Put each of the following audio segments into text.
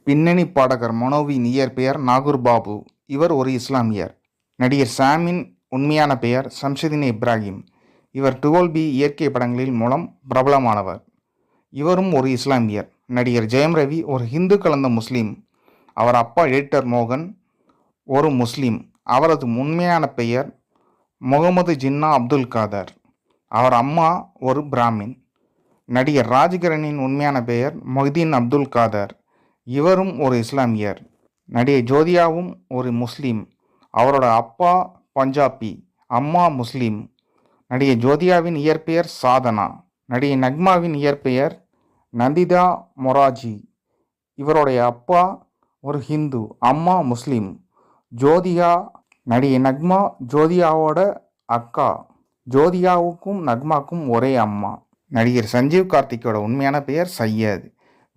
பின்னணி பாடகர் மனோவின் இயற்பெயர் நாகூர் பாபு. இவர் ஒரு இஸ்லாமியர். நடிகர் சாமின் உண்மையான பெயர் ஷம்சுதீன் இப்ராஹிம். இவர் 12B இயற்கை படங்களின் மூலம் பிரபலமானவர். இவரும் ஒரு இஸ்லாமியர். நடிகர் ஜெயம் ரவி ஒரு ஹிந்து கலந்த முஸ்லீம். அவர் அப்பா எடிட்டர் மோகன் ஒரு முஸ்லீம். அவரது உண்மையான பெயர் முகமது ஜின்னா அப்துல் காதர். அவர் அம்மா ஒரு பிராமின். நடிகர் ராஜ்கிரனின் உண்மையான பெயர் மொஹிதீன் அப்துல் காதர். இவரும் ஒரு இஸ்லாமியர். நடிகை ஜோதியாவும் ஒரு முஸ்லீம். அவரோட அப்பா பஞ்சாபி, அம்மா முஸ்லீம். நடிகை ஜோதியாவின் இயற்பெயர் சாதனா. நடிகை நக்மாவின் இயற்பெயர் நந்திதா மொராஜி. இவருடைய அப்பா ஒரு ஹிந்து, அம்மா முஸ்லீம். ஜோதியா நடிகை நக்மா ஜோதியாவோட அக்கா. ஜோதியாவுக்கும் நக்மாக்கும் ஒரே அம்மா. நடிகர் சஞ்சீவ் கார்த்திக்கோட உண்மையான பெயர் சையத்.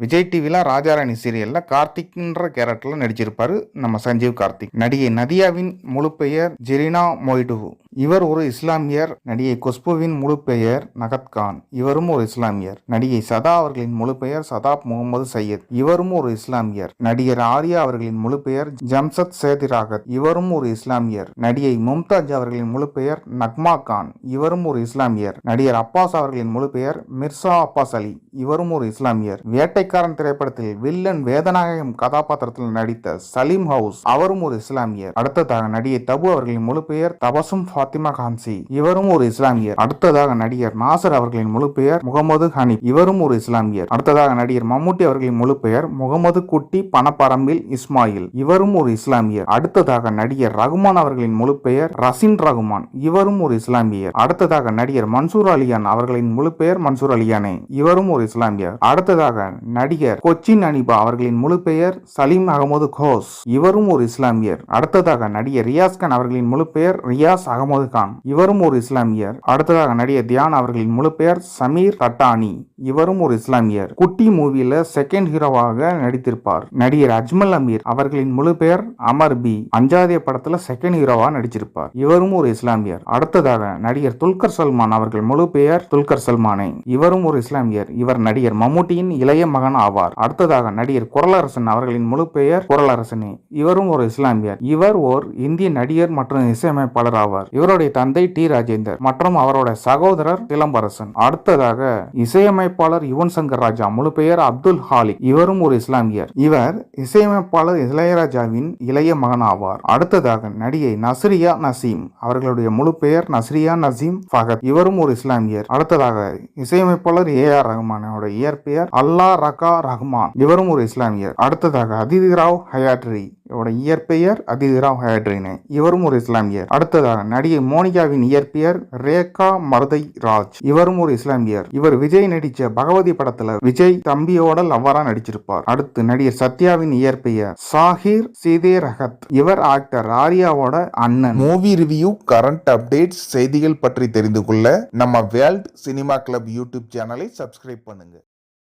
விஜய் டிவியில் ராஜாராணி சீரியலில் கார்த்திக்ன்ற கேரக்டரில் நடிச்சிருப்பார் நம்ம சஞ்சீவ் கார்த்திக். நடிகை நதியாவின் முழு பெயர் ஜெரினா மொய்டு. இவர் ஒரு இஸ்லாமியர். நடிகை குஷ்புவின் முழு பெயர் நகத் கான். இவரும் ஒரு இஸ்லாமியர். நடிகை சதா அவர்களின் முழு பெயர் சதாப் முகமது சையத். இவரும் ஒரு இஸ்லாமியர். நடிகர் ஆர்யா அவர்களின் முழு பெயர் ஜம்சத் சேதிராகத். இவரும் ஒரு இஸ்லாமியர். நடிகை மும்தாஜ் அவர்களின் முழு பெயர் நக்மா கான். இவரும் ஒரு இஸ்லாமியர். நடிகர் அப்பாஸ் அவர்களின் முழு பெயர் மிர்சா அப்பாஸ் அலி. இவரும் ஒரு இஸ்லாமியர். வேட்டைக்காரன் திரைப்படத்தில் வில்லன் வேதநாயகம் கதாபாத்திரத்தில் நடித்த சலீம் ஹவுஸ். அவரும் ஒரு இஸ்லாமியர். அடுத்ததாக நடிகை தபு அவர்களின் முழு பெயர் தபசும் ஃபாத்திமா கான்சி. இவரும் ஒரு இஸ்லாமியர். அடுத்ததாக நடிகர் நாசர் அவர்களின் முழு பெயர் முகமது ஹனீப். இவரும் ஒரு இஸ்லாமியர். அடுத்ததாக நடிகர் மம்முட்டி அவர்களின் முழு பெயர் முகமது குட்டி பணப்பரம்பில் இஸ்மாயில். இவரும் ஒரு இஸ்லாமியர். அடுத்ததாக நடிகர் ரகுமான் அவர்களின் முழு பெயர் ரசின் ரகுமான். இவரும் ஒரு இஸ்லாமியர். அடுத்ததாக நடிகர் மன்சூர் அலியான் அவர்களின் முழு பெயர் மன்சூர் அலியானே. இவரும் ஒரு இஸ்லாமியர். அடுத்ததாக நடிகர் கொச்சின் அனிபா அவர்களின் முழு பெயர் சலீம் அகமது கோஸ். இவரும் ஒரு இஸ்லாமியர். அடுத்ததாக நடிகர் ரியாஸ் கான் அவர்களின் முழு பெயர் ரியாஸ் அகமது கான். இவரும் ஒரு இஸ்லாமியர். அடுத்ததாக நடிகர் தியான் அவர்களின் முழு பெயர் சமீர் தட்டானி. இவரும் ஒரு இஸ்லாமியர். குட்டி மூவில செகண்ட் ஹீரோவாக நடித்திருப்பார். நடிகர் அஜ்மல் அமீர் அவர்களின் முழு பெயர் அமர் பி. அஞ்சாதிய படத்துல செகண்ட் ஹீரோவா நடிச்சிருப்பார். இவரும் ஒரு இஸ்லாமியர். அடுத்ததாக நடிகர் துல்கர் சல்மான் அவர்கள் முழு பெயர் துல்கர் சல்மானே. இவரும் ஒரு இஸ்லாமியர். இவர் நடிகர் மம்முட்டியின் இளைய மகன் ஆவார். அடுத்ததாக நடிகர் குரலரசன் அவர்களின் முழு பெயர் குரலரசனே. இவரும் ஒரு இஸ்லாமியர். இவர் ஓர் இந்திய நடிகர் மற்றும் இசையமைப்பாளர் ஆவார். இவருடைய தந்தை டி ராஜேந்தர் மற்றும் அவருடைய சகோதரர் சிலம்பரசன். அடுத்ததாக இசையமைப்பாளர் யுவன் சங்கர் ராஜா முழு பெயர் அப்துல் ஹாலிக். இவரும் ஒரு இஸ்லாமியர். இவர் இசையமைப்பாளர் இளையராஜாவின் இளைய மகன் ஆவார். அடுத்ததாக நடிகை நஸ்ரியா நசீம் அவர்களுடைய முழு பெயர் நஸ்ரியா நசீம் ஃபகத். இவரும் ஒரு இஸ்லாமியர். அடுத்ததாக இசையமைப்பாளர் ஏஆர் ரஹ்மானோட இயற்பெயர் அல்லா ரகா ரஹ்மான். இவரும் ஒரு இஸ்லாமியர். அடுத்ததாக அதிதிராவ் ஹயாட்ரி இயற்பெயர் அதிதிராவ் ஹயாட்ரினே. இவரும் ஒரு இஸ்லாமியர். அடுத்ததாக நடிகை மோனிகாவின் இயற்பெயர் ரேகா மருதை ராஜ். இவரும் ஒரு இஸ்லாமியர். இவர் விஜய் நடிச்ச பகவதி படத்துல விஜய் தம்பியோட லவ்வரா நடிச்சிருப்பார். அடுத்து நடிகர் சத்யாவின் இயற்பெயர் சாஹிர் சீதே ரஹத். இவர் ஆக்டர் ஆர்யாவோட அண்ணன். மூவி ரிவ்யூ, கரண்ட் அப்டேட்ஸ், செய்திகள் பற்றி தெரிந்து கொள்ள நம்ம வேர்ல்ட் சினிமா கிளப் யூடியூப் சேனலை சப்ஸ்கிரைப் பண்ணுங்க.